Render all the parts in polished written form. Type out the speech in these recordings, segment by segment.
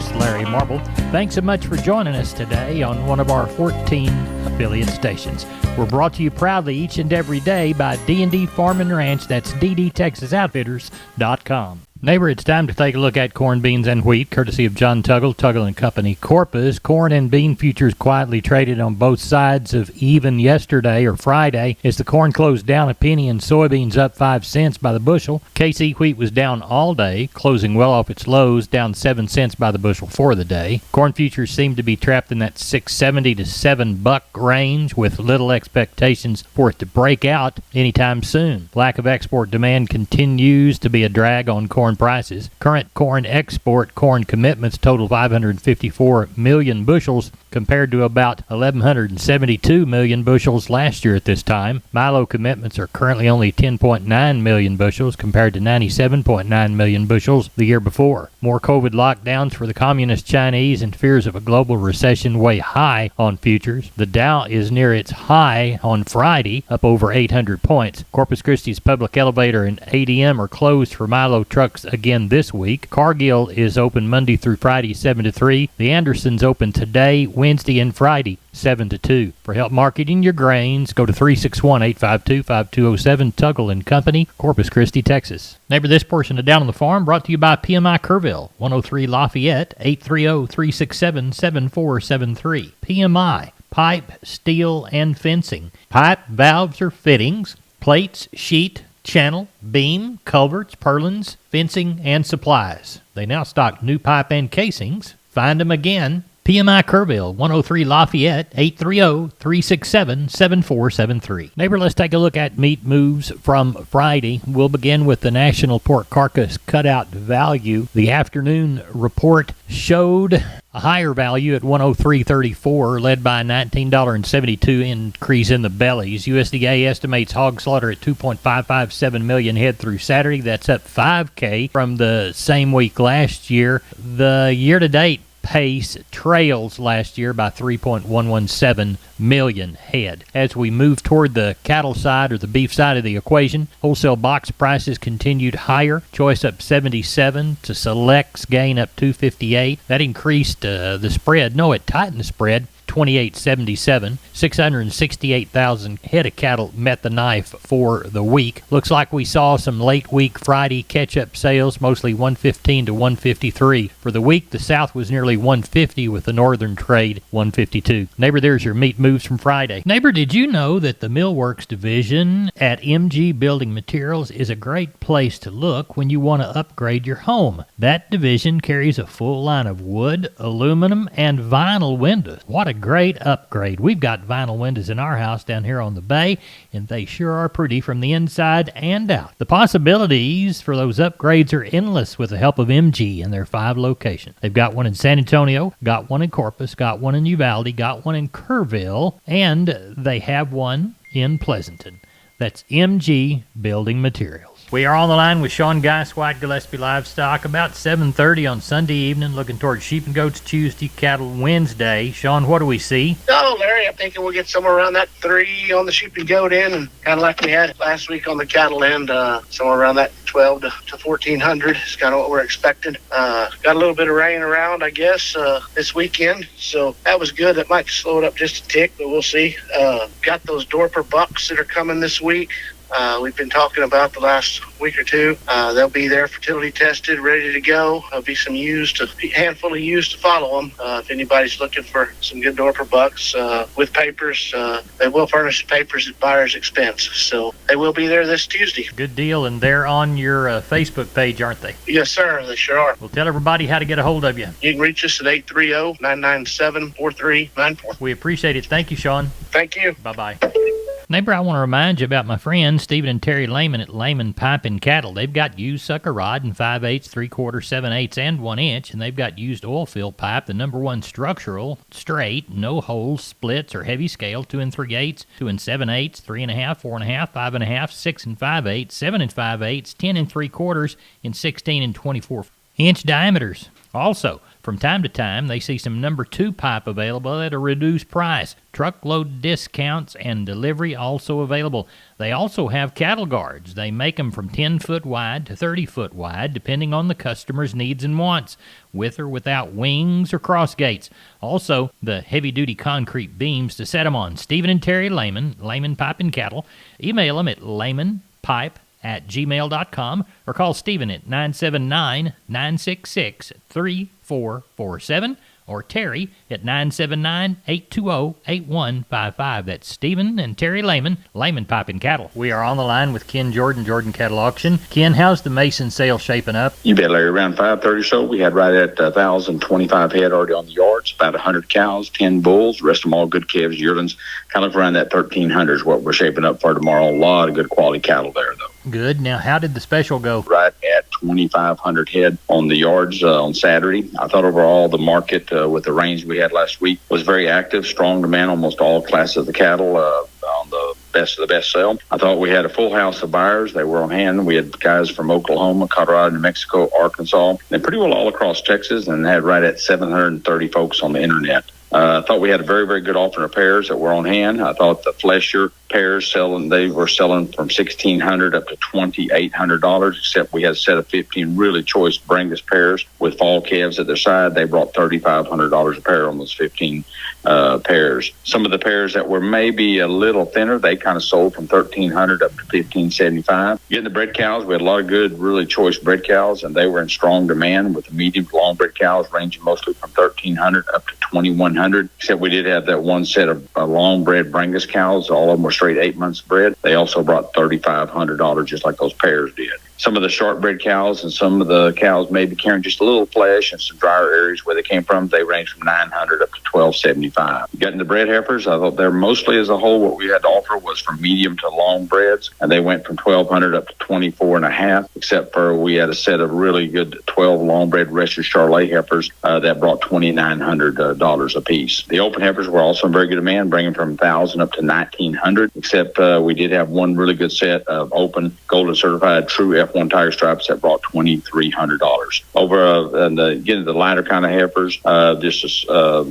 is Larry Marble. Thanks so much for joining us today on one of our 14 affiliate stations. We're brought to you proudly each and every day by D&D Farm and Ranch. That's ddtexasoutfitters.com. Neighbor, it's time to take a look at corn, beans, and wheat, courtesy of John Tuggle and Company, Corpus. Corn and bean futures quietly traded on both sides of even yesterday or Friday as the corn closed down a penny and soybeans up 5 cents by the bushel. KC wheat was down all day, closing well off its lows, down 7 cents by the bushel for the day. Corn futures seem to be trapped in that $6.70 to $7 range with little expectations for it to break out anytime soon. Lack of export demand continues to be a drag on corn prices. Current corn export corn commitments total 554 million bushels compared to about 1,172 million bushels last year at this time. Milo commitments are currently only 10.9 million bushels compared to 97.9 million bushels the year before. More COVID lockdowns for the communist Chinese and fears of a global recession weigh high on futures. The Dow is near its high on Friday, up over 800 points. Corpus Christi's public elevator and ADM are closed for Milo trucks again this week. Cargill is open Monday through Friday 7 to 3. The Andersons open today, Wednesday, and Friday 7 to 2. For help marketing your grains, go to 361-852-5207, Tuggle and Company, Corpus Christi, Texas. Neighbor, this portion of Down on the Farm brought to you by PMI Kerrville, 103 Lafayette, 830-367-7473. PMI, pipe, steel, and fencing. Pipe, valves, or fittings, plates, sheet, channel, beam, culverts, purlins, fencing, and supplies. They now stock new pipe and casings. Find them again. PMI Kerrville, 103 Lafayette, 830-367-7473. Neighbor, let's take a look at meat moves from Friday. We'll begin with the National Pork Carcass Cutout Value. The afternoon report showed a higher value at $103.34, led by a $19.72 increase in the bellies. USDA estimates hog slaughter at 2.557 million head through Saturday. That's up 5K from the same week last year. The year-to-date pace trails last year by 3.117 million head. As we move toward the cattle side or the beef side of the equation, wholesale box prices continued higher. Choice up 77 to selects gain up 258. That increased the spread. No, it tightened the spread. 28.77. 668,000 head of cattle met the knife for the week. Looks like we saw some late week Friday catch-up sales, mostly 115 to 153. For the week, the South was nearly 150 with the Northern trade 152. Neighbor, there's your meat moves from Friday. Neighbor, did you know that the Millworks division at MG Building Materials is a great place to look when you want to upgrade your home? That division carries a full line of wood, aluminum, and vinyl windows. What a great upgrade. We've got vinyl windows in our house down here on the bay, and they sure are pretty from the inside and out. The possibilities for those upgrades are endless with the help of MG and their 5 locations. They've got one in San Antonio, got one in Corpus, got one in Uvalde, got one in Kerrville, and they have one in Pleasanton. That's MG Building Materials. We are on the line with Sean Geiswhite, Gillespie Livestock, about 7:30 on Sunday evening, looking towards sheep and goats Tuesday, cattle Wednesday. Sean, what do we see? Oh, Larry, I'm thinking we'll get somewhere around that 3 on the sheep and goat end, and kind of like we had last week on the cattle end, somewhere around that 12 to 1400 is kind of what we're expecting. Got a little bit of rain around, I guess, this weekend, so that was good. That might slow it up just a tick, but we'll see. Got those Dorper bucks that are coming this week. We've been talking about the last week or two. They'll be there, fertility tested, ready to go. There'll be some handful of ewes to follow them. If anybody's looking for some good Dorper bucks with papers, they will furnish the papers at buyer's expense. So they will be there this Tuesday. Good deal, and they're on your Facebook page, aren't they? Yes, sir. They sure are. Well, tell everybody how to get a hold of you. You can reach us at 830-997-4394. We appreciate it. Thank you, Sean. Thank you. Bye-bye. Neighbor, I want to remind you about my friends Stephen and Terry Lehman at Lehman Pipe and Cattle. They've got used sucker rod in 5/8, 3/4, 7/8, and 1 inch, and they've got used oil field pipe, the #1 structural, straight, no holes, splits, or heavy scale, 2 3/8, 2 7/8, 3.5, 4.5, 5.5, 6 5/8, 7 5/8, 10 3/4, and 16 and 24 inch diameters. Also, From time to time, they see some number 2 pipe available at a reduced price. Truckload discounts and delivery also available. They also have cattle guards. They make them from 10-foot wide to 30-foot wide, depending on the customer's needs and wants, with or without wings or cross gates. Also, the heavy-duty concrete beams to set them on. Stephen and Terry Lehman, Lehman Pipe and Cattle. Email them at lehmanpipe@gmail.com or call Stephen at 979-966-3447 or Terry at 979-820-8155. That's Stephen and Terry Lehman, Lehman Pipe and Cattle. We are on the line with Ken Jordan, Jordan Cattle Auction. Ken, how's the Mason sale shaping up? You bet, Larry. Around 5:30 or so, we had right at 1,025 head already on the yards, about 100 cows, 10 bulls, rest of them all good calves, yearlings. Kind of around that 1,300 is what we're shaping up for tomorrow. A lot of good quality cattle there, though. Good. Now, how did the special go? Right at 2,500 head on the yards on Saturday. I thought overall the market with the rains we had last week was very active, strong demand, almost all classes of the cattle on the best of the best sale. I thought we had a full house of buyers. They were on hand. We had guys from Oklahoma, Colorado, New Mexico, Arkansas, and pretty well all across Texas, and had right at 730 folks on the internet. I thought we had a very, very good offering of pairs that were on hand. I thought the Flesher pairs they were selling from $1,600 up to $2,800, except we had a set of 15 really choice Brangus pairs with fall calves at their side. They brought $3,500 a pair on those 15 pairs. Some of the pairs that were maybe a little thinner, they kind of sold from $1,300 up to $1,575. Getting the bred cows, we had a lot of good, really choice bred cows, and they were in strong demand with the medium to long bred cows ranging mostly from $1,300 up to $2,100, except we did have that one set of long bred Brangus cows. All of them were straight 8 months bred. They also brought $3,500 just like those pairs did. Some of the short bred cows and some of the cows maybe carrying just a little flesh and some drier areas where they came from, they range from $900 up to $1,275. Getting the bred heifers, I thought they're mostly as a whole what we had to offer was from medium to long breds, and they went from $1,200 up to $2,450, except for we had a set of really good 12 long bred rested Charolais heifers that brought $2,900 a piece. The open heifers were also in very good demand, bringing from $1,000 up to $1,900, except we did have one really good set of open golden certified true F1 tiger stripes that brought $2,300. Over getting the lighter kind of heifers,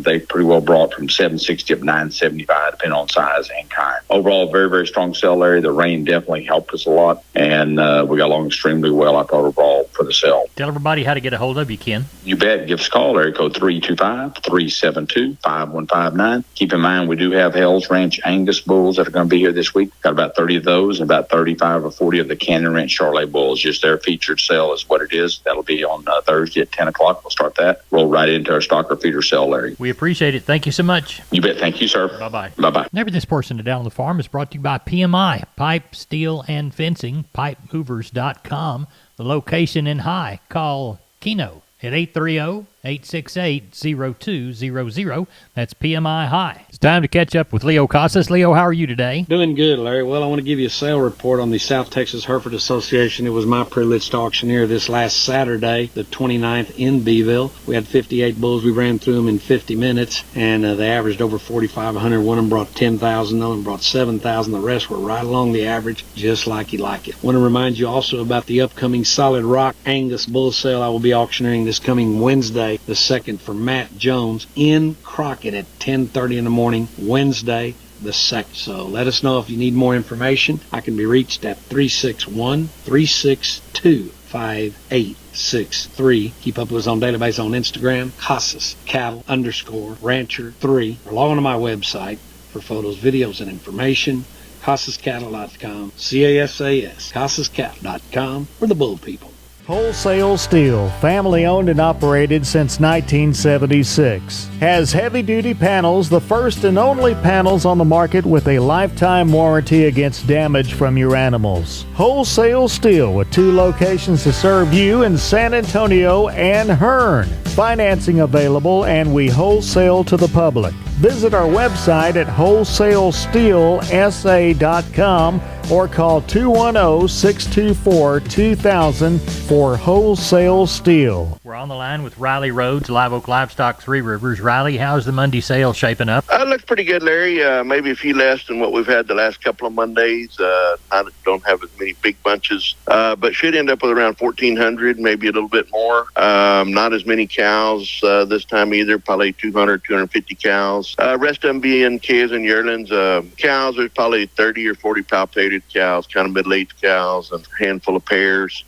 they pretty well brought from $760 up to $975, depending on size and kind. Overall, very, very strong sale area. The rain definitely helped us a lot, and we got along extremely well, I thought, overall for the sale. Tell everybody how to get a hold of you, Ken. You bet. Give us a call, area code 325-372-5159. Keep in mind, we do have Hell's Ranch Angus bulls that are going to be here this week. Got about 30 of those and about 35 or 40 of the Canyon Ranch Charolais bulls. Just their featured sale is what it is. That'll be on Thursday at 10 o'clock. We'll start that. Roll right into our stocker feeder sale, Larry. We appreciate it. Thank you so much. You bet. Thank you, sir. Bye-bye. Bye-bye. Never This Portion of Down on the Farm is brought to you by PMI, Pipe, Steel, and Fencing, pipemovers.com. The location in High. Call Keno at 830-868-0200. That's PMI High. It's time to catch up with Leo Casas. Leo, how are you today? Doing good, Larry. Well, I want to give you a sale report on the South Texas Hereford Association. It was my privileged auctioneer this last Saturday, the 29th in Beeville. We had 58 bulls. We ran through them in 50 minutes, and they averaged over 4,500. One of them brought 10,000, one brought 7,000. The rest were right along the average, just like you like it. I want to remind you also about the upcoming Solid Rock Angus bull sale I will be auctioneering this coming Wednesday, the 2nd, for Matt Jones in Crockett at 10:30 in the morning, Wednesday the 2nd. So let us know if you need more information. I can be reached at 361-362-5863. Keep up with us on database on Instagram, Casas Cattle _Rancher 3, or log on to my website for photos, videos, and information. CasasCattle.com, CASAS, CasasCattle.com for the bull people. Wholesale Steel, family owned and operated since 1976. Has heavy-duty panels, the first and only panels on the market with a lifetime warranty against damage from your animals. Wholesale Steel with 2 locations to serve you in San Antonio and Hearn. Financing available, and we wholesale to the public. Visit our website at wholesalesteelsa.com or call 210-624-2000 for Wholesale Steel. We're on the line with Riley Rhodes, Live Oak Livestock, Three Rivers. Riley, how's the Monday sale shaping up? It looks pretty good, Larry. Maybe a few less than what we've had the last couple of Mondays. I don't have as many big bunches, but should end up with around 1,400, maybe a little bit more. Not as many cows this time either, probably 200, 250 cows. Rest of them being calves and yearlings. Cows, there's probably 30 or 40 palpated cows, kind of middle-aged cows, and a handful of pairs.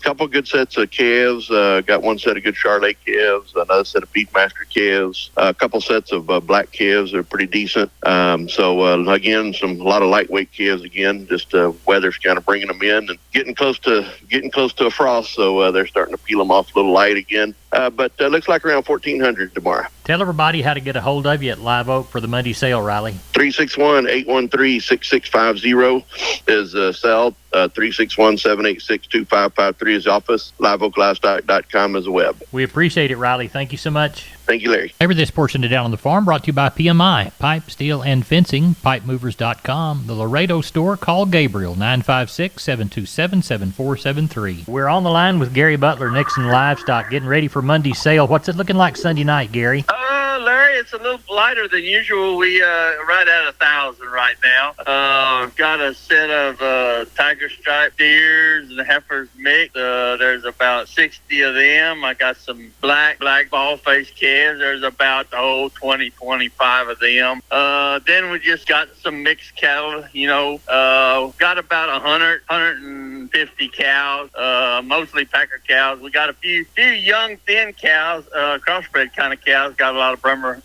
Couple good sets of calves. Got one set of good Charolais calves, another set of Beefmaster calves, a couple sets of black calves are pretty decent. Again, a lot of lightweight calves again. Just weather's kind of bringing them in and getting close to a frost, so they're starting to peel them off a little light again. But looks like around 1,400 tomorrow. Tell everybody how to get a hold of you at Live Oak for the Monday sale, Riley. 361-813-6650 is cell. 361-786-2553 is office. LiveOakLivestock.com is the web. We appreciate it, Riley. Thank you so much. Thank you, Larry. Over this portion of Down on the Farm brought to you by PMI, Pipe, Steel, and Fencing, PipeMovers.com, the Laredo store. Call Gabriel, 956-727-7473. We're on the line with Gary Butler, Nixon Livestock, getting ready for Monday's sale. What's it looking like Sunday night, Gary? Larry, it's a little lighter than usual. We right at 1,000 right now. I've got a set of tiger stripe deers and heifers mixed. There's about 60 of them. I got some black ball face calves. There's about 20, 25 of them. Then we just got some mixed cattle. Got about 150 cows, mostly packer cows. We got a few young thin cows, crossbred kind of cows. Got a lot of Bremer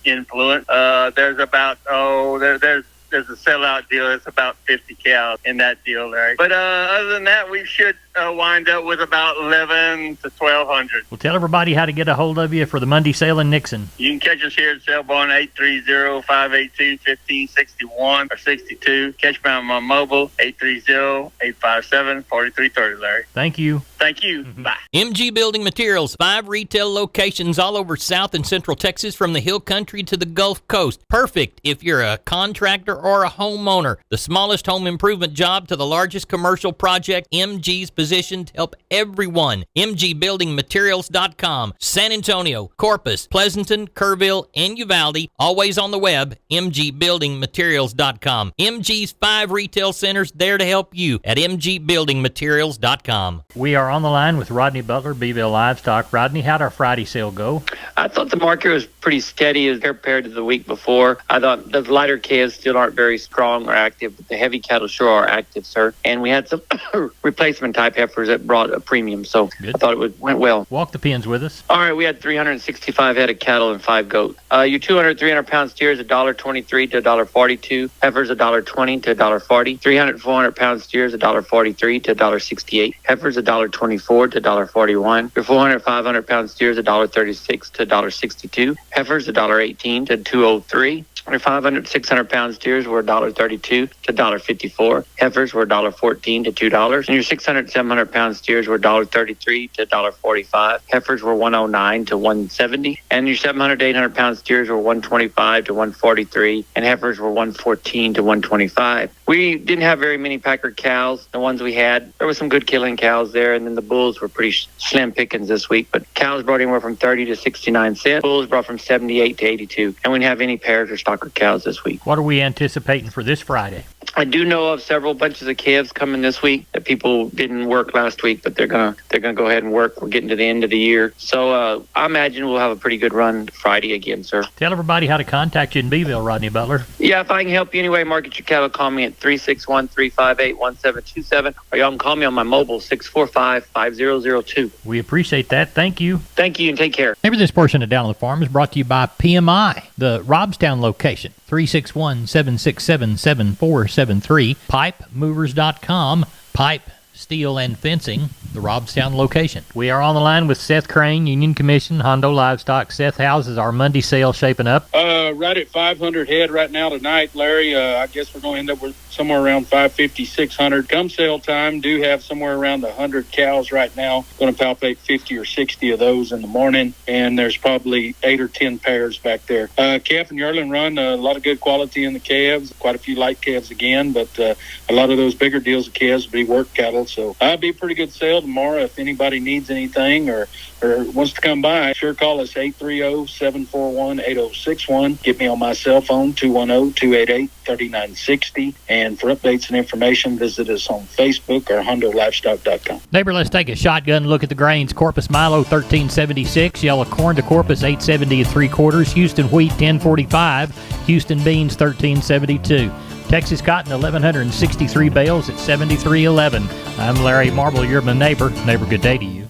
influence. There's about there's a sellout deal. It's about 50 cows in that deal, Larry. But other than that, we should wind up with about 1,100 to 1,200. Well, tell everybody how to get a hold of you for the Monday sale in Nixon. You can catch us here at Selborne 830-582-1561 or 62. Catch me on my mobile 830-857-4330, Larry. Thank you. Thank you. Bye. MG Building Materials, 5 retail locations all over South and Central Texas from the Hill Country to the Gulf Coast. Perfect if you're a contractor or a homeowner. The smallest home improvement job to the largest commercial project, MG's positioned to help everyone. MGBuildingMaterials.com. San Antonio, Corpus, Pleasanton, Kerrville, and Uvalde. Always on the web, MGBuildingMaterials.com. MG's 5 retail centers there to help you at MGBuildingMaterials.com. We are on the line with Rodney Butler, Beeville Livestock. Rodney, how'd our Friday sale go? I thought the market was pretty steady as compared to the week before. I thought the lighter calves still aren't very strong or active, but the heavy cattle sure are active, sir. And we had some replacement type heifers that brought a premium, so good. I thought it went well. Walk the pens with us. All right, we had 365 head of cattle and 5 goats. Your 200, 300 pound steers, $1.23 to $1.42. Heifers, $1.20 to $1.40. 300, 400 pound steers, $1.43 to $1.68. Heifers, $1.24 to $1.41. Your 400, 500 pound steers, $1.36 to $1.62. Heifers, $1.18 to $2.03. Your 500, 600 pound steers were $1.32 to $1.54. Heifers were $1.14 to $2. And your 600, 700 pound steers were $1.33 to $1.45. Heifers were $1.09 to $1.70. And your 700, 800 pound steers were $1.25 to $1.43. And heifers were $1.14 to $1.25. We didn't have very many packer cows. The ones we had, there were some good killing cows there. And then the bulls were pretty slim pickings this week. But cows brought anywhere from 30 to 69 cents. Bulls brought from 78 to 82. And we didn't have any pairs or stocker cows this week. What are we anticipating for this Friday? I do know of several bunches of calves coming this week that people didn't work last week, but they're gonna go ahead and work. We're getting to the end of the year, so I imagine we'll have a pretty good run Friday again, sir. Tell everybody how to contact you in Beeville, Rodney Butler. Yeah, if I can help you anyway, market your cattle, call me at 361-358-1727, or y'all can call me on my mobile 645-5002. We appreciate that. Thank you. Thank you, and take care. Maybe this portion of Down on the Farm is brought to you by PMI, the Robstown location, 361-767-7473, PipeMovers.com, Pipe, Steel and Fencing, the Robstown location. We are on the line with Seth Crane, Union Commission, Hondo Livestock. Seth, how's our Monday sale shaping up? Right at 500 head right now tonight, Larry. I guess we're going to end up with somewhere around 550, 600. Come sale time, do have somewhere around 100 cows right now. Going to palpate 50 or 60 of those in the morning, and there's probably 8 or 10 pairs back there. Calf and yearling run, a lot of good quality in the calves, quite a few light calves again, but a lot of those bigger deals of calves will be work cattle. So I'll be a pretty good sale tomorrow. If anybody needs anything or wants to come by, sure call us 830-741-8061. Get me on my cell phone, 210-288-3960. And for updates and information, visit us on Facebook or HondoLivestock.com. Neighbor, let's take a shotgun look at the grains. Corpus Milo 1376, yellow corn to Corpus 870 3/4, Houston wheat 1045, Houston beans 1372. Texas cotton 1,163 bales at 73.11. I'm Larry Marble. You're my neighbor. Neighbor, good day to you.